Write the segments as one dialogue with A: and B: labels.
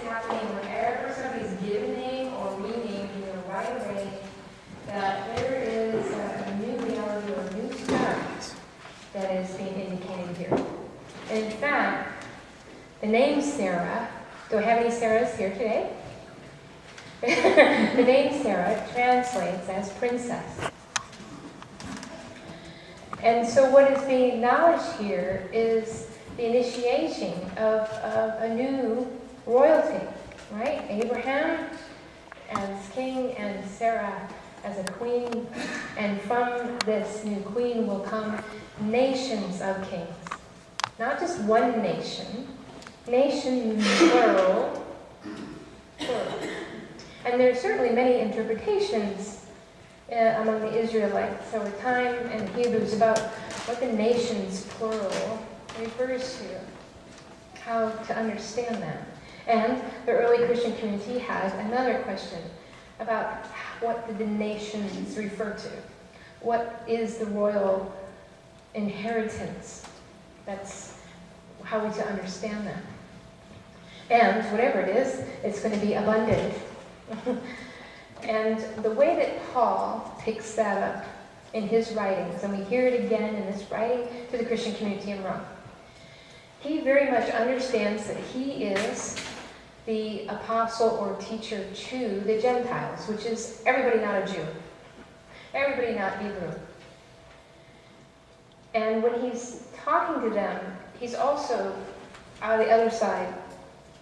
A: happening whenever somebody's given or renamed in the right way, that there is a new reality or a new start that is being indicated here. And in fact, the name Sarah, do I have any Sarahs here today? The name Sarah translates as princess. And so what is being acknowledged here is the initiation of a new royalty, right? Abraham as king and Sarah as a queen. And from this new queen will come nations of kings. Not just one nation, nations plural. And there are certainly many interpretations among the Israelites over time and Hebrews about what the nations plural refers to, how to understand that. And the early Christian community has another question about what did the nations refer to? What is the royal inheritance? That's how we to understand that. And whatever it is, it's going to be abundant. And the way that Paul picks that up in his writings, and we hear it again in this writing to the Christian community in Rome, he very much understands that he is the apostle or teacher to the Gentiles, which is everybody not a Jew, everybody not Hebrew. And when he's talking to them, he's also, on the other side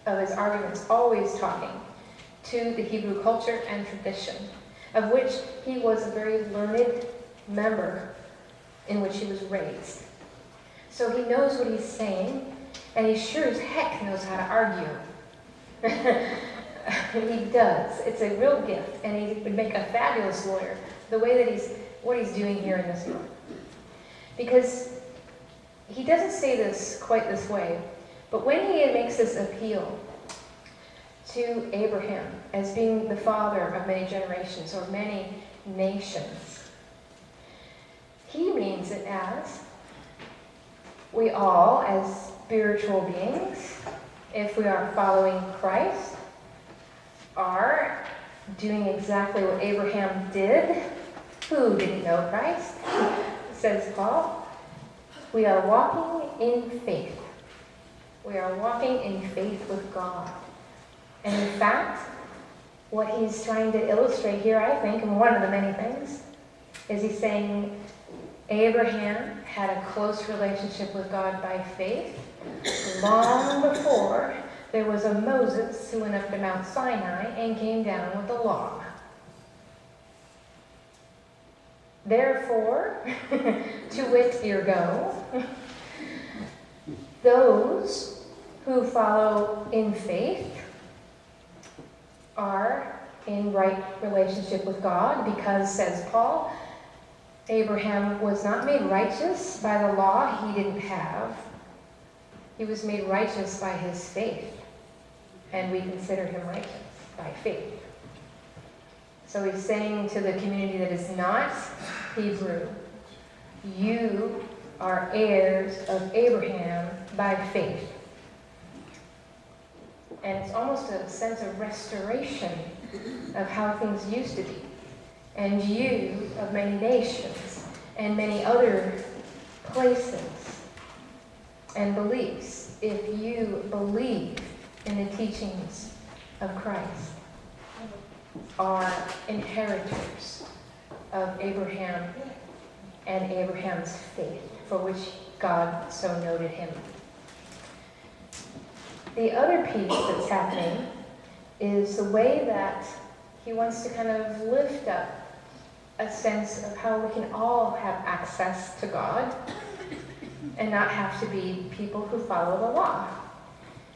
A: of his arguments, always talking to the Hebrew culture and tradition, of which he was a very learned member in which he was raised. So he knows what he's saying, and he sure as heck knows how to argue. He does. It's a real gift, and he would make a fabulous lawyer, the way that what he's doing here in this book. Because he doesn't say this quite this way, but when he makes this appeal to Abraham as being the father of many generations or many nations, he means it as we all, as spiritual beings, if we are following Christ, are doing exactly what Abraham did. Who didn't know Christ? Says Paul. We are walking in faith. We are walking in faith with God. And in fact, what he's trying to illustrate here, I think, and one of the many things, is he's saying Abraham had a close relationship with God by faith long before there was a Moses who went up to Mount Sinai and came down with the law. Therefore, to wit, ergo, those who follow in faith are in right relationship with God because, says Paul, Abraham was not made righteous by the law he didn't have. He was made righteous by his faith, and we consider him righteous by faith. So he's saying to the community that is not Hebrew, you are heirs of Abraham by faith. And it's almost a sense of restoration of how things used to be. And you of many nations and many other places and beliefs, if you believe in the teachings of Christ, are inheritors of Abraham and Abraham's faith, for which God so noted him. The other piece that's happening is the way that he wants to kind of lift up a sense of how we can all have access to God and not have to be people who follow the law.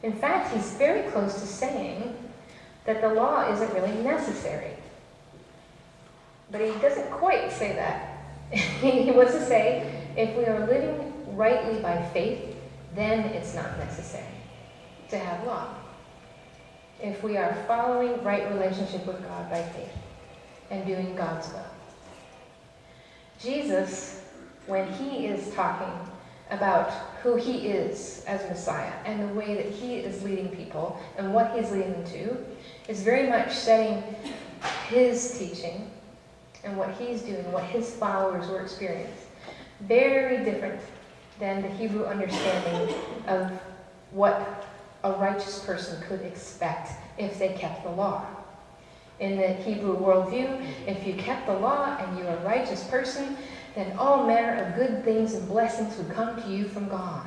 A: In fact, he's very close to saying that the law isn't really necessary. But he doesn't quite say that. He wants to say, if we are living rightly by faith, then it's not necessary to have law. If we are following right relationship with God by faith and doing God's will. Jesus, when he is talking about who he is as Messiah and the way that he is leading people and what he's leading them to is very much setting his teaching and what he's doing, what his followers will experience. Very different than the Hebrew understanding of what a righteous person could expect if they kept the law. In the Hebrew worldview, if you kept the law and you're a righteous person, then all manner of good things and blessings would come to you from God.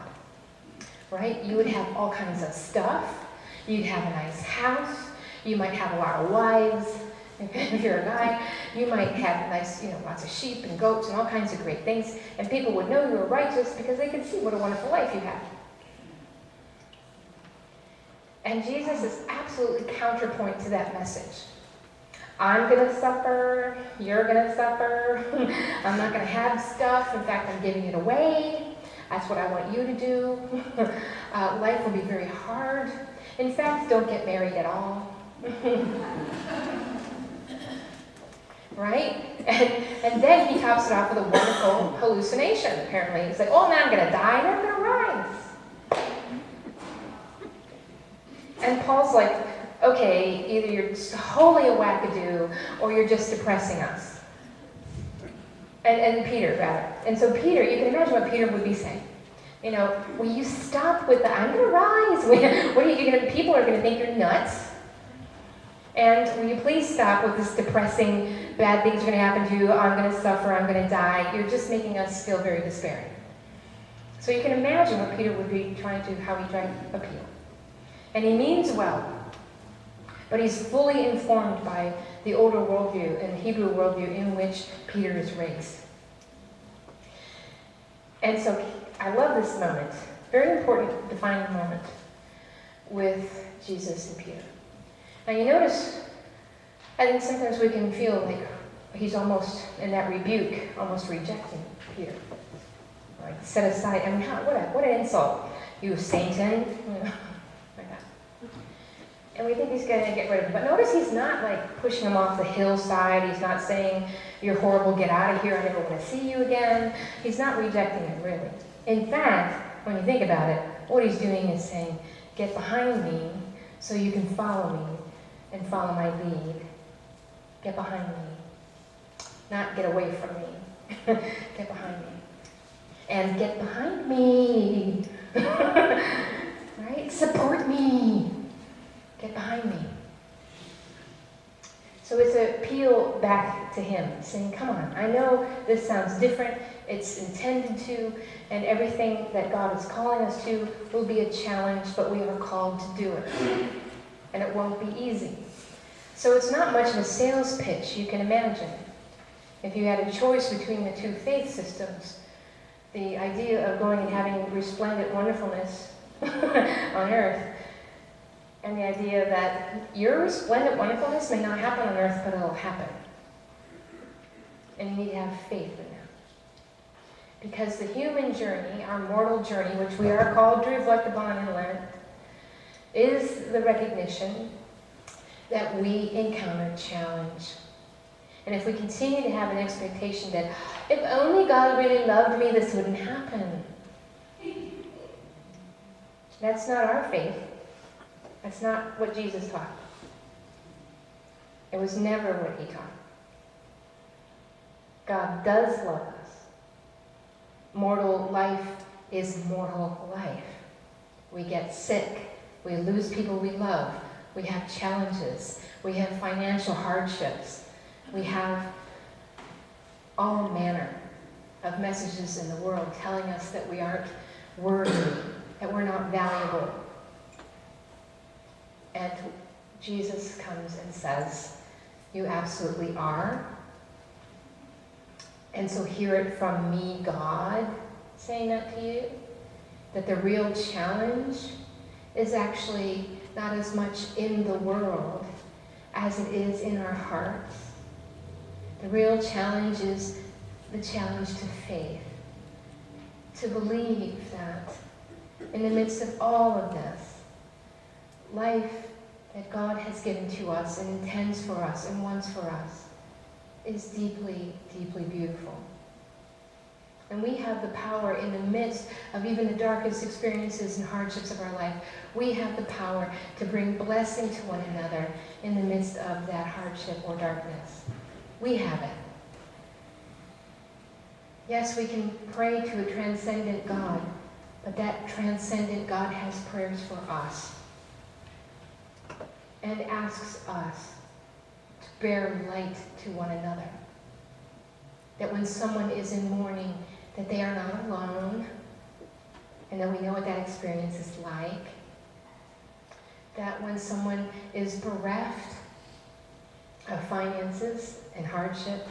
A: Right? You would have all kinds of stuff. You'd have a nice house. You might have a lot of wives. If you're a guy, you might have nice, lots of sheep and goats and all kinds of great things. And people would know you were righteous because they could see what a wonderful life you had. And Jesus is absolutely counterpoint to that message. I'm going to suffer, you're going to suffer, I'm not going to have stuff, in fact I'm giving it away, that's what I want you to do, life will be very hard, in fact don't get married at all. Right? And then he tops it off with a wonderful hallucination apparently. He's like, oh man, I'm going to die and I'm going to rise. And Paul's like, okay, either you're just wholly a wackadoo or you're just depressing us. And Peter, rather. And so Peter, you can imagine what Peter would be saying. Will you stop with the, I'm going to rise. What are you going to, people are going to think you're nuts. And will you please stop with this depressing, bad things are going to happen to you, I'm going to suffer, I'm going to die. You're just making us feel very despairing. So you can imagine what Peter would be how he tried to appeal. And he means well. But he's fully informed by the older worldview and the Hebrew worldview in which Peter is raised. And so I love this moment, very important defining moment with Jesus and Peter. Now you notice, I think sometimes we can feel like he's almost in that rebuke, almost rejecting Peter. Like set aside, what an insult. You Satan. And we think he's going to get rid of him. But notice he's not like pushing him off the hillside. He's not saying, you're horrible, get out of here, I never want to see you again. He's not rejecting him, really. In fact, when you think about it, what he's doing is saying, get behind me so you can follow me and follow my lead. Get behind me. Not get away from me. Get behind me. And get behind me. Right? Support me. Get behind me. So it's an appeal back to him, saying, come on, I know this sounds different, it's intended to, and everything that God is calling us to will be a challenge, but we are called to do it. And it won't be easy. So it's not much of a sales pitch, you can imagine. If you had a choice between the two faith systems, the idea of going and having resplendent wonderfulness on earth, and the idea that your resplendent wonderfulness may not happen on earth, but it'll happen. And you need to have faith in that. Because the human journey, our mortal journey, which we are called to reflect upon in Lent, is the recognition that we encounter challenge. And if we continue to have an expectation that, if only God really loved me, this wouldn't happen. That's not our faith. That's not what Jesus taught. It was never what he taught. God does love us. Mortal life is mortal life. We get sick. We lose people we love. We have challenges. We have financial hardships. We have all manner of messages in the world telling us that we aren't worthy, that we're not valuable. And Jesus comes and says, you absolutely are. And so hear it from me, God, saying that to you, that the real challenge is actually not as much in the world as it is in our hearts. The real challenge is the challenge to faith, to believe that in the midst of all of this, life that God has given to us and intends for us and wants for us is deeply, deeply beautiful. And we have the power in the midst of even the darkest experiences and hardships of our life. We have the power to bring blessing to one another in the midst of that hardship or darkness. We have it. Yes, we can pray to a transcendent God, but that transcendent God has prayers for us and asks us to bear light to one another. That when someone is in mourning, that they are not alone, and that we know what that experience is like. That when someone is bereft of finances and hardship,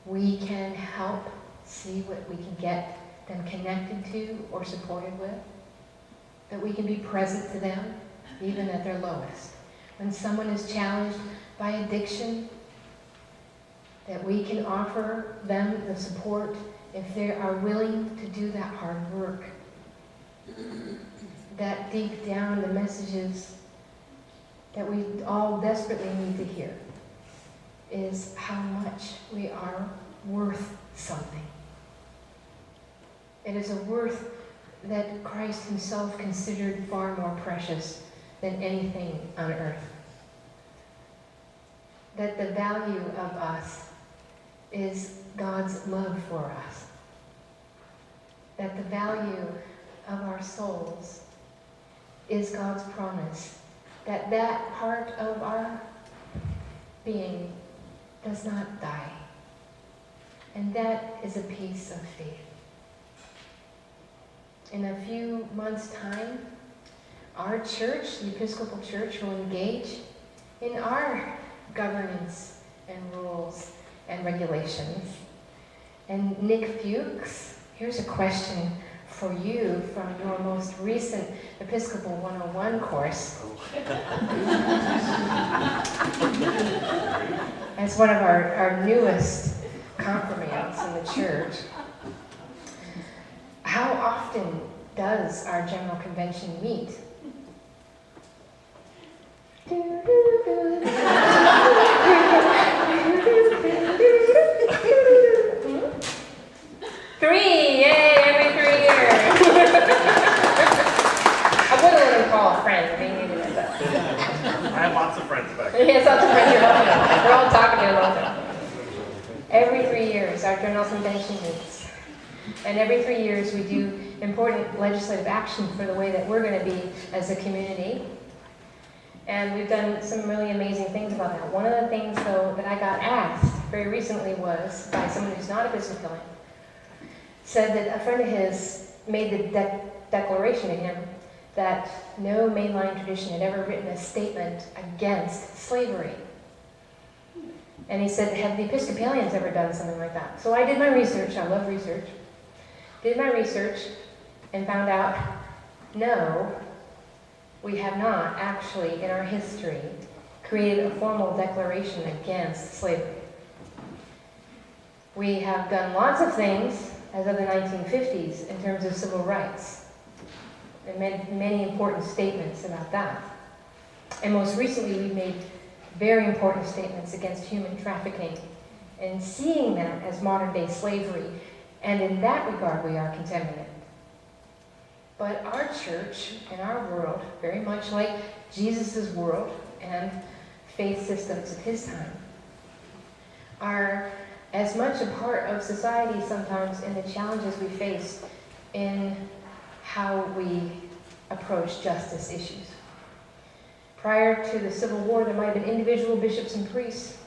A: we can help see what we can get them connected to or supported with. That we can be present to them, even at their lowest. When someone is challenged by addiction, that we can offer them the support if they are willing to do that hard work. That deep down the messages that we all desperately need to hear is how much we are worth something. It is a worth that Christ himself considered far more precious than anything on earth. That the value of us is God's love for us. That the value of our souls is God's promise. That that part of our being does not die. And that is a piece of faith. In a few months' time, our church, the Episcopal Church, will engage in our governance and rules and regulations. And Nick Fuchs, here's a question for you from your most recent Episcopal 101 course. As one of our newest confirmands in the church. How often does our General Convention meet? 3, yay, every 3 years. I would have let him call a friend.
B: I have lots of friends back
A: He has lots of friends you're welcome to. We're all talking to him all the time. Every 3 years, our General Convention meets. And every 3 years, we do important legislative action for the way that we're going to be as a community. And we've done some really amazing things about that. One of the things, though, that I got asked very recently was by someone who's not Episcopalian, said that a friend of his made the declaration to him that no mainline tradition had ever written a statement against slavery. And he said, have the Episcopalians ever done something like that? So I did my research. I love research. Did my research and found out, no, we have not actually, in our history, created a formal declaration against slavery. We have done lots of things as of the 1950s in terms of civil rights, and made many important statements about that. And most recently, we've made very important statements against human trafficking, and seeing that as modern-day slavery, and in that regard, we are contemplative. But our church and our world, very much like Jesus' world and faith systems of his time, are as much a part of society sometimes in the challenges we face in how we approach justice issues. Prior to the Civil War, there might have been individual bishops and priests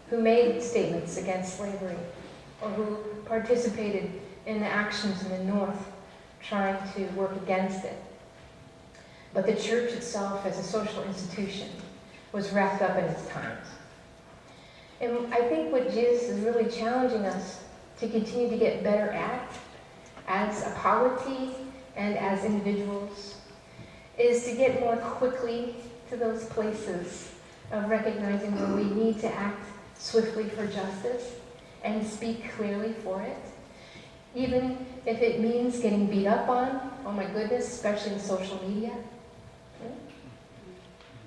A: who made statements against slavery, or who participated in the actions in the North trying to work against it. But the church itself, as a social institution, was wrapped up in its times. And I think what Jesus is really challenging us to continue to get better at, as a polity and as individuals, is to get more quickly to those places of recognizing where we need to act swiftly for justice and speak clearly for it. Even if it means getting beat up on, oh my goodness, especially in social media,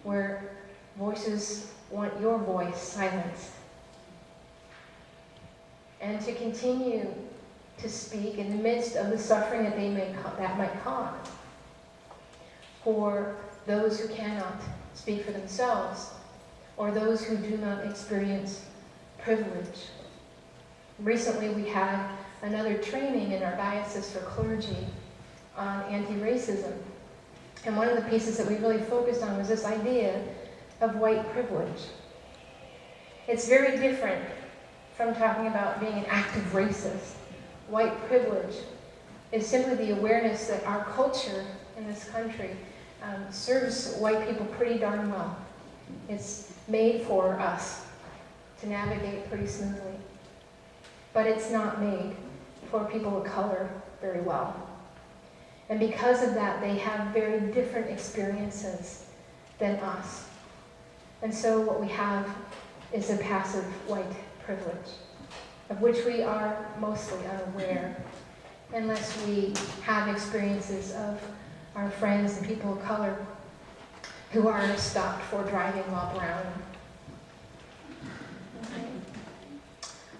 A: where voices want your voice silenced. And to continue to speak in the midst of the suffering that that might cause. For those who cannot speak for themselves, or those who do not experience privilege. Recently we had another training in our diocese for clergy on anti-racism. And one of the pieces that we really focused on was this idea of white privilege. It's very different from talking about being an active racist. White privilege is simply the awareness that our culture in this country serves white people pretty darn well. It's made for us to navigate pretty smoothly. But it's not made for people of color very well. And because of that, they have very different experiences than us. And so what we have is a passive white privilege, of which we are mostly unaware, unless we have experiences of our friends and people of color who are stopped for driving while brown,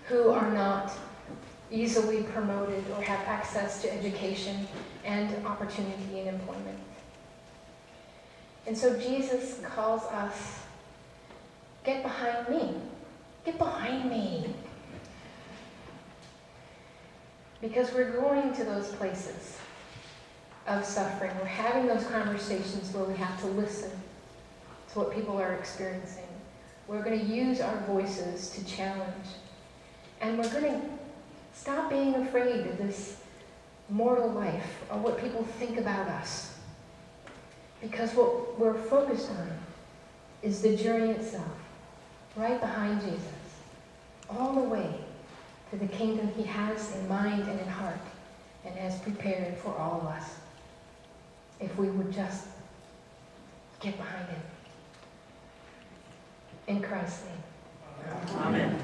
A: who are not easily promoted or have access to education and opportunity and employment. And so Jesus calls us, get behind me. Get behind me. Because we're going to those places of suffering. We're having those conversations where we have to listen to what people are experiencing. We're going to use our voices to challenge. And we're going to stop being afraid of this mortal life or what people think about us. Because what we're focused on is the journey itself, right behind Jesus, all the way to the kingdom he has in mind and in heart and has prepared for all of us, if we would just get behind him. In Christ's name.
B: Amen.